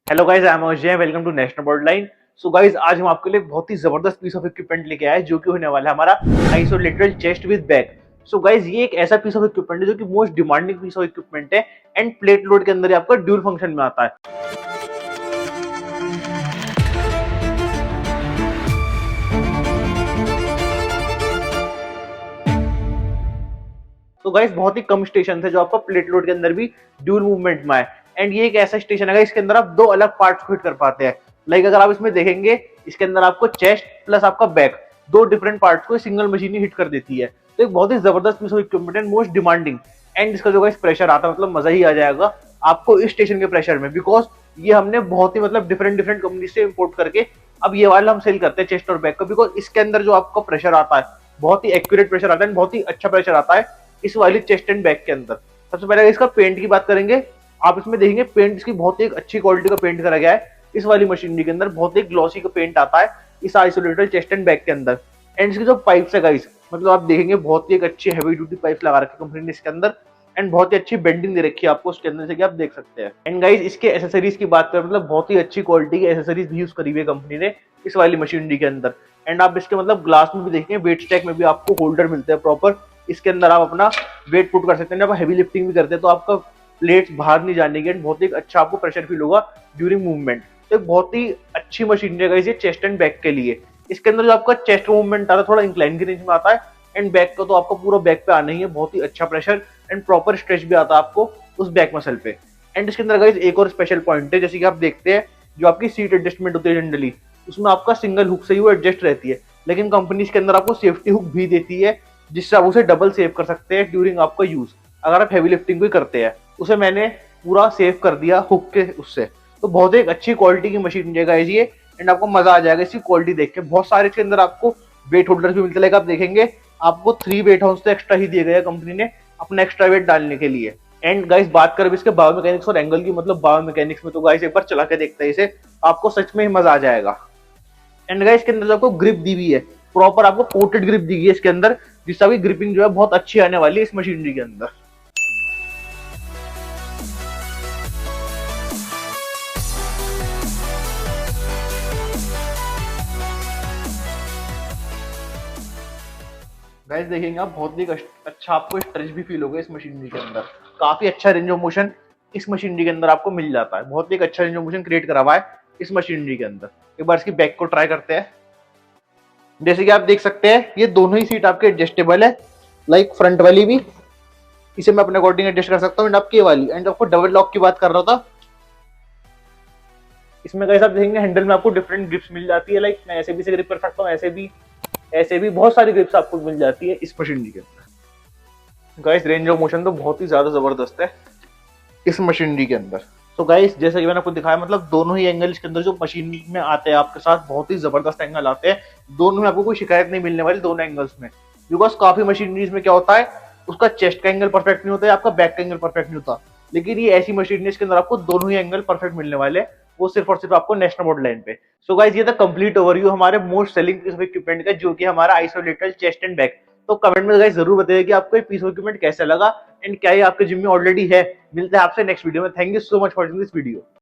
Hello guys, I am Ajay, welcome to national board line. So guys, आज हम आपके लिए बहुत ही जबरदस्त पीस ऑफ इक्विपमेंट लेके आए जो कि होने वाला है हमारा isolated chest with back. So guys, ये एक ऐसा पीस ऑफ इक्विपमेंट है जो कि most demanding piece of equipment है एंड प्लेट लोड के अंदर ही आपका ड्यूल फंक्शन में आता है। तो गाइस, बहुत ही कम स्टेशन है जो आपका प्लेट लोड के अंदर भी ड्यूल मूवमेंट में है एंड ये एक ऐसा स्टेशन है इसके अंदर आप दो अलग पार्ट्स को हिट कर पाते हैं। लाइक अगर आप इसमें देखेंगे, इसके अंदर आपको चेस्ट प्लस आपका बैक दो डिफरेंट पार्ट्स को सिंगल मशीन ही हिट कर देती है। तो एक बहुत ही जबरदस्त piece of equipment and most demanding and इसका जो गाइस प्रेशर आता है, मतलब मजा ही आ जाएगा आपको इस स्टेशन के प्रेशर में, बिकॉज ये हमने बहुत ही मतलब डिफरेंट डिफरेंट कंपनी से इंपोर्ट करके अब ये वाला हम सेल करते हैं चेस्ट और बैक का, बिकॉज इसके अंदर जो आपका प्रेशर आता है बहुत ही एक्यूरेट प्रेशर आता है, बहुत ही अच्छा प्रेशर आता है इस वाली चेस्ट एंड बैक के अंदर। सबसे पहले इसका पेंट की बात करेंगे, आप इसमें देखेंगे पेंट इसकी बहुत ही एक अच्छी क्वालिटी का पेंट करा गया है। इस वाली मशीनरी के अंदर बहुत ही ग्लॉसी का पेंट आता है इस आइसोलेटेड चेस्ट एंड बैक के अंदर। एंड इसकी जो पाइप्स है गाइस, मतलब आप देखेंगे बहुत ही एक अच्छी हैवी ड्यूटी पाइप लगा रखी है कंपनी ने इसके अंदर एंड बहुत ही अच्छी बेंडिंग दे रखी है आपको उसके अंदर से कि आप देख सकते हैं। एंड गाइस, इसके एसेसरीज की बात करें, मतलब बहुत ही अच्छी क्वालिटी के एसेसरीज भी यूज करी हुई है कंपनी ने इस वाली मशीनरी के अंदर। एंड आप इसके मतलब ग्लास में भी देखेंगे, वेट स्टैक में भी आपको होल्डर मिलते हैं प्रॉपर। इसके अंदर आप अपना वेट पुट कर सकते हैं। जब आप हैवी लिफ्टिंग भी करते हैं तो आपका प्लेट्स बाहर नहीं जाने की, बहुत ही अच्छा आपको प्रेशर फील होगा ड्यूरिंग मूवमेंट। तो एक बहुत ही अच्छी मशीन है ये चेस्ट एंड बैक के लिए। इसके अंदर जो आपका चेस्ट मूवमेंट आता है थोड़ा इंक्लाइन की रेंज में आता है एंड बैक का तो आपको पूरा बैक पे आना ही है, बहुत ही अच्छा प्रेशर एंड प्रॉपर स्ट्रेच भी आता है आपको उस बैक मसल पे। एंड इसके अंदर गाइस एक और स्पेशल पॉइंट है, जैसे कि आप देखते हैं जो आपकी सीट एडजस्टमेंट होती है जनरली, उसमें आपका सिंगल हुक से ही वो एडजस्ट रहती है, लेकिन कंपनी इसके अंदर आपको सेफ्टी हुक भी देती है जिससे आप उसे डबल सेव कर सकते हैं ड्यूरिंग आपका यूज। अगर आप हैवी लिफ्टिंग भी करते हैं उसे मैंने पूरा सेव कर दिया हुक के उससे। तो बहुत एक अच्छी क्वालिटी की मशीन जाएगा ये एंड आपको मजा आ जाएगा इसकी क्वालिटी देख के। बहुत सारे इसके अंदर आपको वेट होल्डर भी मिलते हैं, आप देखेंगे आपको 3 वेट हाउस तो एक्स्ट्रा ही दिए गए कंपनी ने अपना एक्स्ट्रा वेट डालने के लिए। एंड गाइस, बात करें इसके बायोमैकेनिक्स और एंगल की, मतलब बायोमैकेनिक्स में तो गाइस एक बार चला के देखते हैं इसे, आपको सच में ही मजा आ जाएगा। एंड गाइस, इसके अंदर जो आपको ग्रिप दी हुई है प्रॉपर आपको कोटेड ग्रिप दी गई है इसके अंदर, जिससे आपकी ग्रिपिंग जो है बहुत अच्छी आने वाली है इस मशीनरी के अंदर। गाइस देखेंगे आप बहुत ही अच्छा आपको स्ट्रेच भी फील होगा इस मशीनरी के अंदर। काफी अच्छा रेंज ऑफ मोशन इस मशीनरी के अंदर आपको मिल जाता है, बहुत ही एक अच्छा रेंज ऑफ मोशन क्रिएट करा हुआ है इस मशीनरी के अंदर। एक बार इसकी बैक को ट्राई करते हैं। जैसे कि आप देख सकते हैं ये दोनों ही सीट आपके एडजस्टेबल है, लाइक फ्रंट वाली भी इसे मैं अपने अकॉर्डिंग एडजस्ट कर सकता हूँ एंड आपकी वाली। एंड आपको डबल लॉक की बात कर रहा था, इसमें कैसे आप देखेंगे हैंडल में आपको डिफरेंट ग्रिप्स मिल जाती है, लाइक मैं ऐसे भी से ग्रिप कर सकता हूँ, ऐसे भी बहुत सारी ग्रिप्स आपको मिल जाती है इस मशीनरी के अंदर। गाइस, रेंज ऑफ मोशन तो बहुत ही ज्यादा जबरदस्त है इस मशीनरी के अंदर। तो गाइस, जैसा कि मैंने आपको दिखाया, मतलब दोनों ही एंगल इसके अंदर जो मशीन में आते हैं आपके साथ बहुत ही जबरदस्त एंगल आते हैं। दोनों में आपको कोई शिकायत नहीं मिलने वाली दोनों एंगल्स में, बिकॉज काफी मशीनरीज में क्या होता है उसका चेस्ट का एंगल परफेक्ट नहीं होता है, आपका बैक का एंगल परफेक्ट नहीं होता। लेकिन ये ऐसी मशीनरी इसके अंदर आपको दोनों ही एंगल परफेक्ट मिलने वाले, वो सिर्फ और सिर्फ आपको नेशनल बोर्ड लाइन पे। सो गाइस, ये था कंप्लीट ओवरव्यू हमारे most selling piece of equipment का, जो कि हमारा आइसोलेटेड चेस्ट एंड बैक। तो कमेंट में गाइस जरूर बताइए कि आपको ये पीस ऑफ इक्विपमेंट कैसा लगा एंड क्या ये आपके जिम में ऑलरेडी है। मिलते हैं आपसे नेक्स्ट वीडियो में। Thank you so much for watching this video.